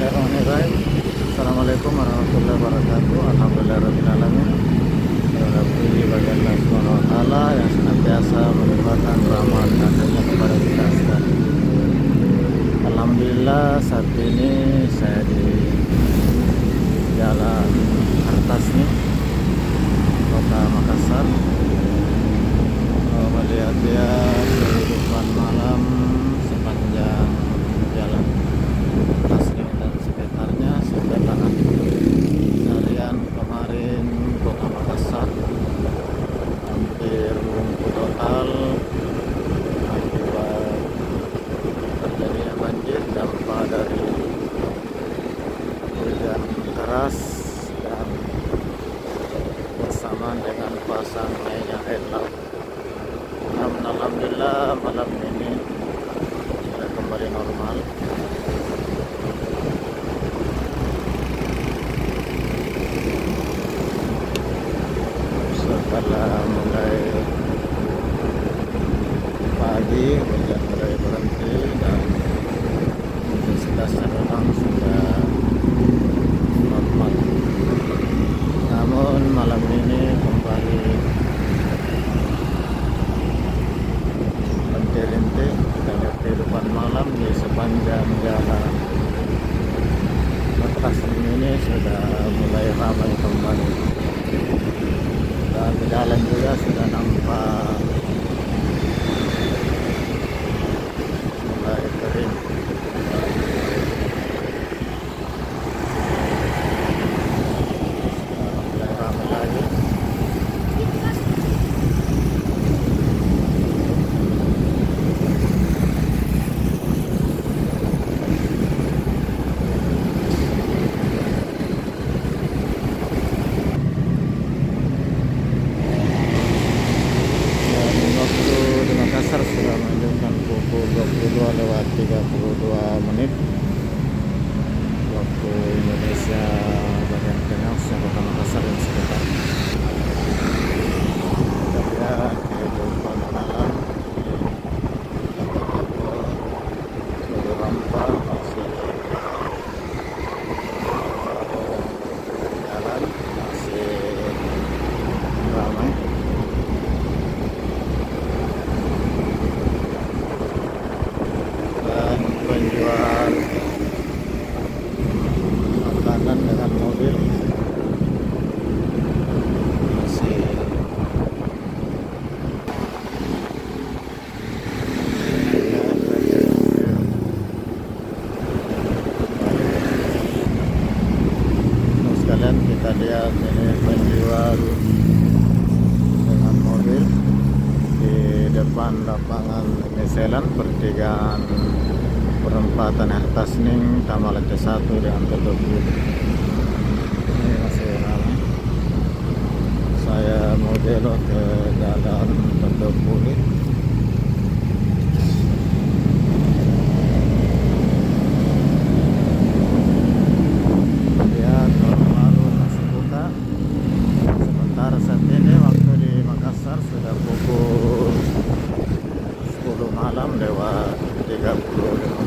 Bismillahirrahmanirrahim. Assalamualaikum warahmatullahi wabarakatuh. Alhamdulillahirrahmanirrahim. Puji bagi Allah Subhanahu wa Ta'ala yang senantiasa melimpahkan rahmat kasih-Nya kepada kita sekalian. Alhamdulillah saat ini saya di Jalan Kartasni, Kota Makassar, melihat kehidupan malam sepanjang jalan Kartasni dan sekitarnya. Setelah seharian kemarin Kota Makassar hampir lumpuh total akibat terjadinya banjir dampak dari hujan keras dan bersamaan dengan pasang naiknya air laut. Namun alhamdulillah malam ini sudah kembali normal. Setelah mulai pagi hujan mulai berhenti dan intensitasnya memang sudah normal. Namun malam ini kembali rintik-rintik. Kita lihat kehidupan malam di sepanjang jalan Kartasni ini sudah mulai ramai kembali. Dan di jalan juga sudah nampak mulai kering. Mulai ramai lagi. Makassar sudah menunjukkan pukul 22:32 waktu Indonesia bagian tengah, khususnya Kota Makassar dan sekitar. Kita lihat kehidupan malam seluruh rampa masih jalan, masih ramai. Penjual makanan dengan mobil masih sekalian. Kita lihat ini penjual dengan mobil di depan lapangan Miselan, pertigaan perempatan Kartasni, Taman Lantai 1 dengan Todopuli. Ini masih ramai. Saya mau belok ke jalan Todopuli. Lihat baru masih buka. Sementara saat ini waktu di Makassar sudah pukul 10 malam lewat 35 menit.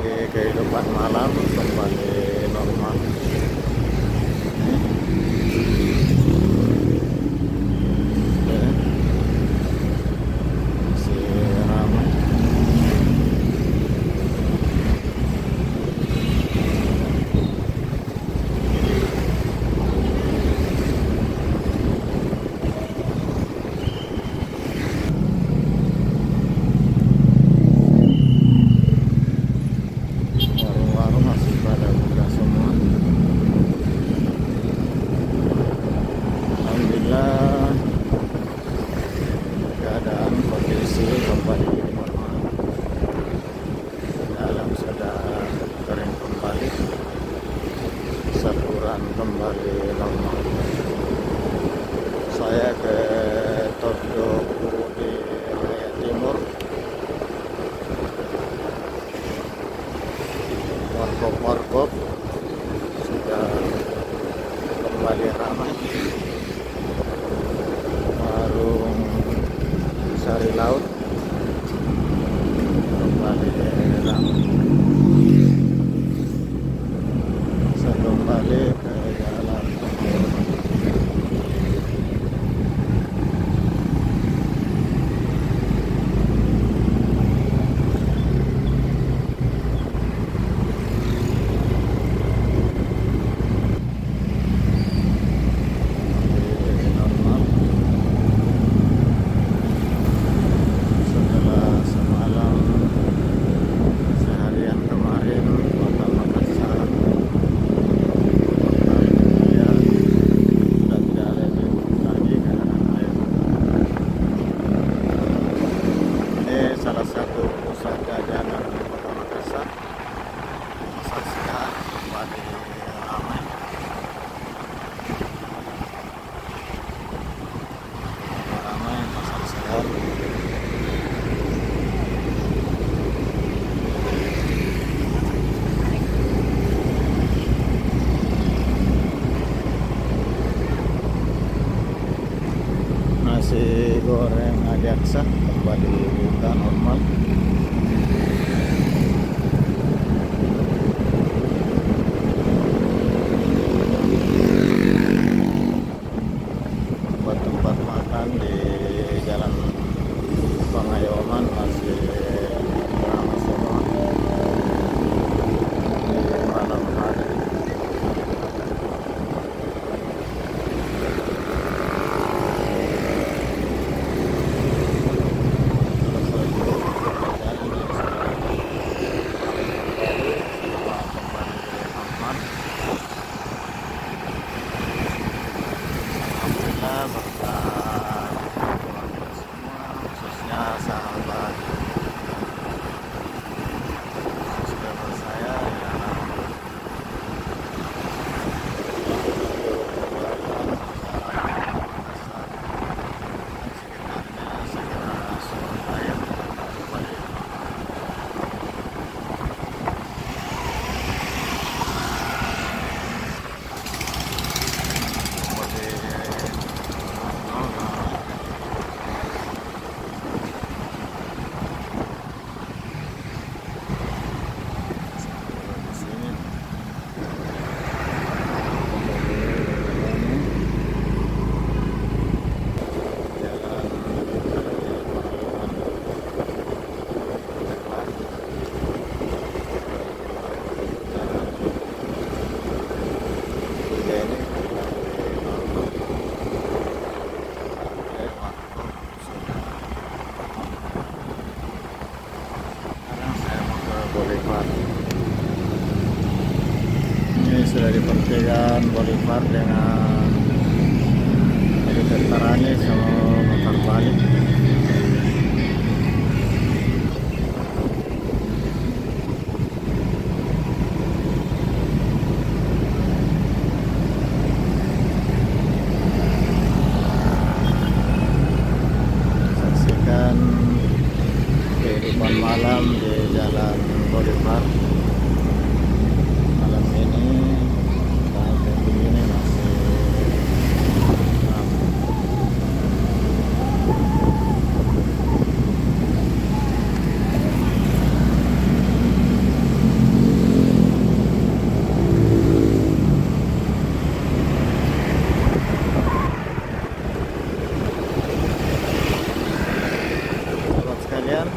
Jadi kehidupan malam kembali normal. dari laut kembali ramai. Kembali ke jalan normal setelah semalam seharian kemarin Kota Makassar salah satu pusat jajanan di Kota Makassar. Pasar Sehat kembali ramai. Ramai Pasar Sehat. Nasi goreng Adiaksa kembali buka normal. Tempat makan di Jalan Pangayoman masih ramai semua di malam hari. Berkah keluarga semua, khususnya sahabat subscriber saya yang sekitarnya segera Surabaya kembali Boulevard. Ini sudah di pertigaan Boulevard dengan helikopternya sama motor balik. Saksikan kehidupan malam di Jalan Boulevard. Malam ini kayak begini masih ramai. Sobat sekalian,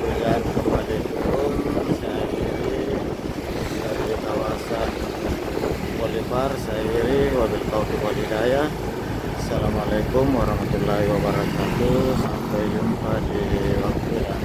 hujan kembali turun. Saya dari kawasan Boulevard, saya iri wabil taufiq wal hidayah. Assalamualaikum warahmatullahi wabarakatuh. Sampai jumpa di waktu yang